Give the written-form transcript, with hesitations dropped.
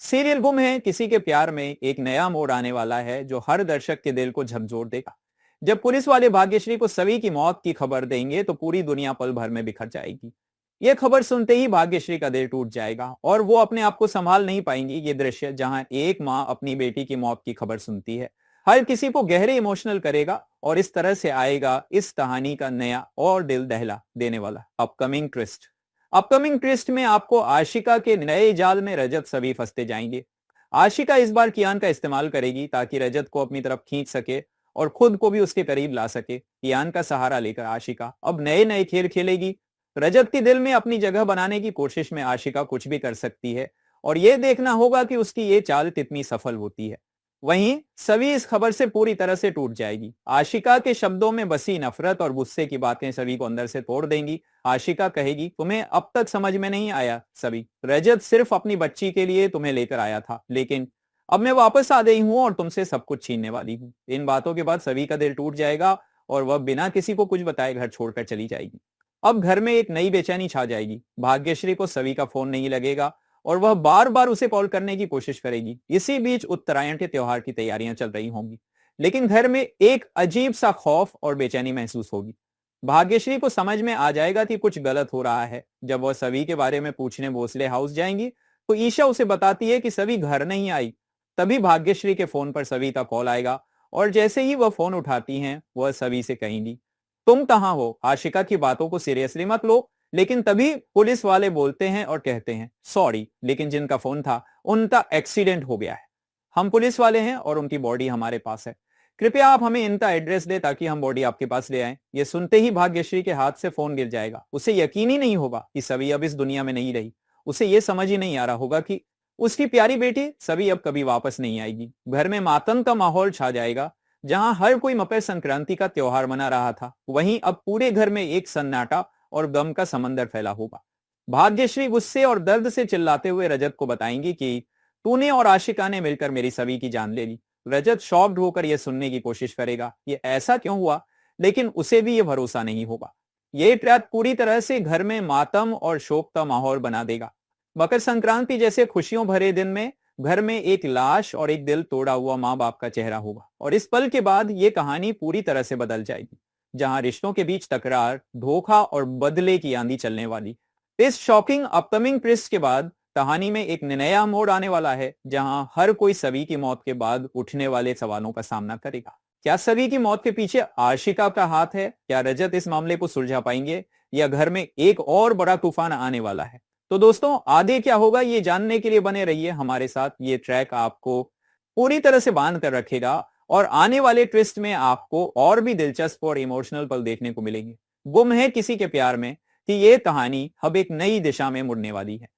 Serial गुम है किसी के प्यार में एक नया मोड़ आने वाला है जो हर दर्शक के दिल को झकझोर देगा। जब पुलिस वाले भाग्यश्री को सवी की मौत की खबर देंगे तो पूरी दुनिया पल भर में बिखर जाएगी। यह खबर सुनते ही भाग्यश्री का दिल टूट जाएगा और वो अपने आप को संभाल नहीं पाएंगी। ये दृश्य जहां एक माँ अपनी बेटी की मौत की खबर सुनती है, हर किसी को गहरे इमोशनल करेगा। और इस तरह से आएगा इस कहानी का नया और दिल दहला देने वाला अपकमिंग ट्विस्ट में आपको आशिका के नए जाल में रजत सभी फंसते जाएंगे। आशिका इस बार कियान का इस्तेमाल करेगी ताकि रजत को अपनी तरफ खींच सके और खुद को भी उसके करीब ला सके। कियान का सहारा लेकर आशिका अब नए नए खेल खेलेगी। रजत के दिल में अपनी जगह बनाने की कोशिश में आशिका कुछ भी कर सकती है और यह देखना होगा कि उसकी ये चाल कितनी सफल होती है। वहीं सभी इस खबर से पूरी तरह से टूट जाएगी। आशिका के शब्दों में बसी नफरत और गुस्से की बातें सभी को अंदर से तोड़ देंगी। आशिका कहेगी, तुम्हें अब तक समझ में नहीं आया सभी, रजत सिर्फ अपनी बच्ची के लिए तुम्हें लेकर आया था, लेकिन अब मैं वापस आ गई हूं और तुमसे सब कुछ छीनने वाली हूं। इन बातों के बाद सभी का दिल टूट जाएगा और वह बिना किसी को कुछ बताए घर छोड़कर चली जाएगी। अब घर में एक नई बेचैनी छा जाएगी। भाग्यश्री को सभी का फोन नहीं लगेगा और वह बार बार उसे कॉल करने की कोशिश करेगी। इसी बीच उत्तरायण के त्योहार की तैयारियां चल रही होंगी, लेकिन घर में एक अजीब सा खौफ और बेचैनी महसूस होगी। भाग्यश्री को समझ में आ जाएगा कि कुछ गलत हो रहा है। जब वह सभी के बारे में पूछने भोसले हाउस जाएंगी तो ईशा उसे बताती है कि सभी घर नहीं आई। तभी भाग्यश्री के फोन पर सभी का कॉल आएगा और जैसे ही वह फोन उठाती हैं वह सभी से कहेंगी, तुम कहां हो, आशिका की बातों को सीरियसली मत लो। लेकिन तभी पुलिस वाले बोलते हैं और कहते हैं, सॉरी, लेकिन जिनका फोन था उनका एक्सीडेंट हो गया है। हम पुलिस वाले हैं और उनकी बॉडी हमारे पास है। कृपया आप हमें इनका एड्रेस दें ताकि हम बॉडी आपके पास ले आएं। ये सुनते ही भाग्यश्री के हाथ से फोन गिर जाएगा। उसे यकीन ही नहीं होगा कि सभी अब इस दुनिया में नहीं रही। उसे ये समझ ही नहीं आ रहा होगा कि उसकी प्यारी बेटी सभी अब कभी वापस नहीं आएगी। घर में मातम का माहौल छा जाएगा। जहां हर कोई मकर संक्रांति का त्योहार मना रहा था, वहीं अब पूरे घर में एक सन्नाटा और गम का समंदर फैला होगा। भाग्यश्री गुस्से और दर्द से चिल्लाते हुए रजत को बताएंगी कि तूने और आशिका ने मिलकर मेरी सभी की जान ले ली। रजत शॉक्ड होकर यह सुनने की कोशिश करेगा, ये ऐसा क्यों हुआ, लेकिन उसे भी यह भरोसा नहीं होगा। यह ट्रैप पूरी तरह से घर में मातम और शोक का माहौल बना देगा। मकर संक्रांति जैसे खुशियों भरे दिन में घर में एक लाश और एक दिल तोड़ा हुआ माँ बाप का चेहरा होगा और इस पल के बाद यह कहानी पूरी तरह से बदल जाएगी, जहां रिश्तों के बीच तकरार, धोखा और बदले की आंधी चलने वाली। इस शॉकिंग अपकमिंग ट्विस्ट के बाद कहानी में एक नया मोड़ आने वाला है, जहां हर कोई सभी की मौत के बाद उठने वाले सवालों का सामना करेगा। क्या सभी की मौत के पीछे आशिका का हाथ है? क्या रजत इस मामले को सुलझा पाएंगे या घर में एक और बड़ा तूफान आने वाला है? तो दोस्तों, आगे क्या होगा ये जानने के लिए बने रहिए हमारे साथ। ये ट्रैक आपको पूरी तरह से बांध कर रखेगा और आने वाले ट्विस्ट में आपको और भी दिलचस्प और इमोशनल पल देखने को मिलेंगे। गुम है किसी के प्यार में कि ये कहानी अब एक नई दिशा में मुड़ने वाली है।